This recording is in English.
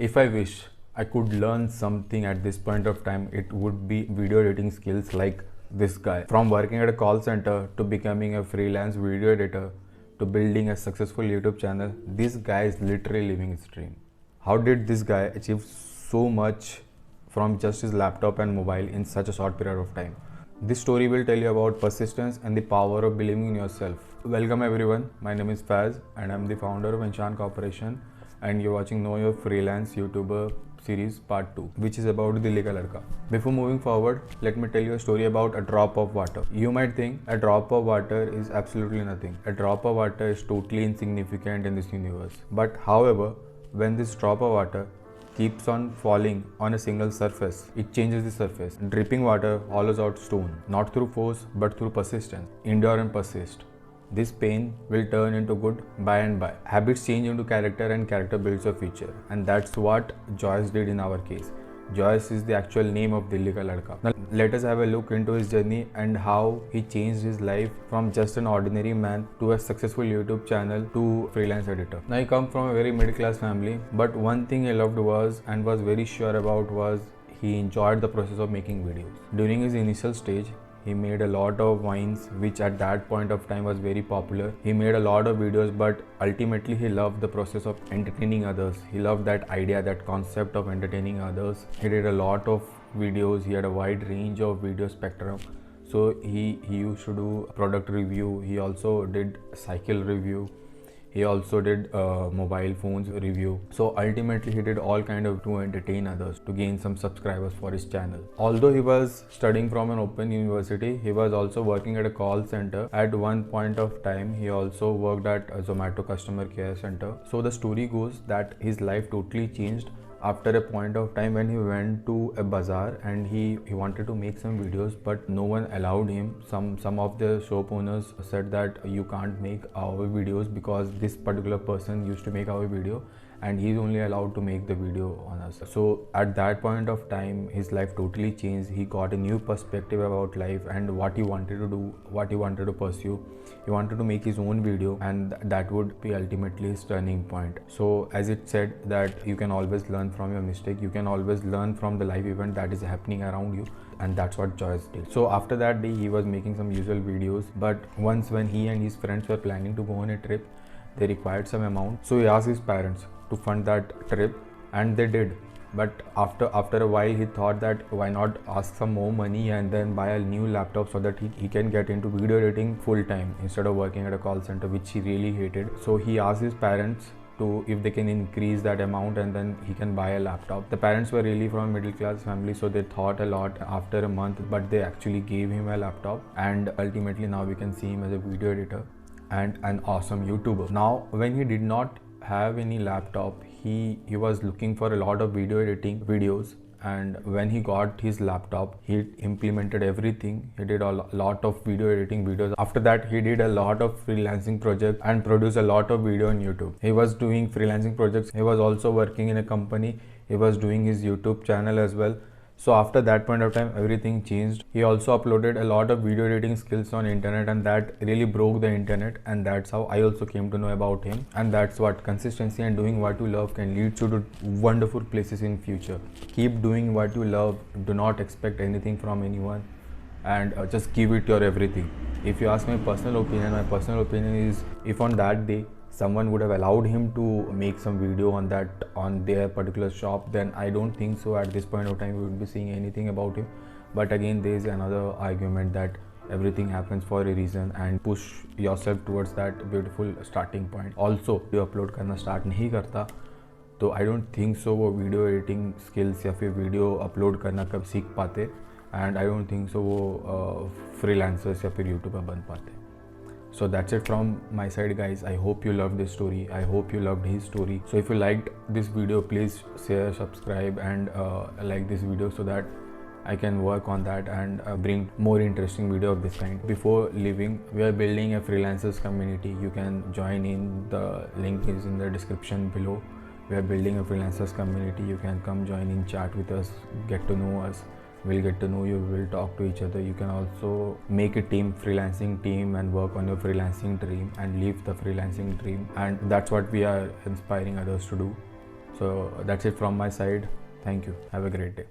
If I wish I could learn something at this point of time, it would be video editing skills like this guy. From working at a call center to becoming a freelance video editor to building a successful YouTube channel, this guy is literally living his dream. How did this guy achieve so much from just his laptop and mobile in such a short period of time? This story will tell you about persistence and the power of believing in yourself. Welcome everyone, my name is Faiz and I'm the founder of Inshaan Corporation, and you're watching Know Your Freelance YouTuber series part 2, which is about Dilli Ka Ladka. Before moving forward, let me tell you a story about a drop of water. You might think a drop of water is absolutely nothing. A drop of water is totally insignificant in this universe. But however, when this drop of water keeps on falling on a single surface, it changes the surface. Dripping water hollows out stone, not through force but through persistence. Endure and persist. This pain will turn into good by and by. Habits change into character and character builds your future. And that's what Joyce did in our case. Joyce is the actual name of Dilli Ka Ladka. Now let us have a look into his journey and how he changed his life from just an ordinary man to a successful YouTube channel to freelance editor. Now he comes from a very middle class family, but one thing he loved was and was very sure about was he enjoyed the process of making videos. During his initial stage, he made a lot of wines, which at that point of time was very popular. He made a lot of videos, but ultimately he loved the process of entertaining others. He loved that idea, that concept of entertaining others. He did a lot of videos. He had a wide range of video spectrum. So he used to do product review. He also did cycle review. He also did mobile phones review. So ultimately he did all kind of to entertain others, to gain some subscribers for his channel. Although he was studying from an open university, he was also working at a call center. At one point of time, he also worked at a Zomato customer care center. So the story goes that his life totally changed after a point of time when he went to a bazaar and he wanted to make some videos, but no one allowed him. Some of the shop owners said that you can't make our videos because this particular person used to make our video and he's only allowed to make the video on us. So at that point of time, his life totally changed. He got a new perspective about life and what he wanted to do, what he wanted to pursue. He wanted to make his own video, and that would be ultimately his turning point. So as it said that you can always learn from your mistake, you can always learn from the life event that is happening around you, and that's what Joyce did. So after that day, he was making some usual videos, but once when he and his friends were planning to go on a trip, they required some amount. So he asked his parents to fund that trip, and they did. But after a while, he thought that why not ask some more money and then buy a new laptop so that he can get into video editing full time instead of working at a call center, which he really hated. So he asked his parents to if they can increase that amount and then he can buy a laptop. The parents were really from a middle class family, so they thought a lot after a month, but they actually gave him a laptop, and ultimately now we can see him as a video editor and an awesome YouTuber. Now when he did not have any laptop, he was looking for a lot of video editing videos, and when he got his laptop, he implemented everything. He did a lot of video editing videos. After that, he did a lot of freelancing projects and produced a lot of video on YouTube. He was doing freelancing projects. He was also working in a company. He was doing his YouTube channel as well. So after that point of time, everything changed. He also uploaded a lot of video editing skills on internet, and that really broke the internet, and that's how I also came to know about him. And that's what consistency and doing what you love can lead you to wonderful places in future. Keep doing what you love. Do not expect anything from anyone, and just give it your everything. If you ask my personal opinion is, if on that day someone would have allowed him to make some video on their particular shop, then I don't think so at this point of time we would be seeing anything about him. But again, there is another argument that everything happens for a reason, and push yourself towards that beautiful starting point. Also, you upload करना start नहीं करता तो I don't think so वो video editing skills या फिर video upload करना कब सीख पाते, and I don't think so वो freelancers या फिर YouTuber बन पाते. So that's it from my side, guys. I hope you loved this story. I hope you loved his story. So if you liked this video, please share, subscribe, and like this video so that I can work on that and bring more interesting video of this kind. Before leaving, we are building a freelancers community. You can join in. The link is in the description below. We are building a freelancers community. You can come join in, chat with us, get to know us. We'll get to know you, we'll talk to each other. You can also make a freelancing team, and work on your freelancing dream and live the freelancing dream. And that's what we are inspiring others to do. So that's it from my side. Thank you. Have a great day.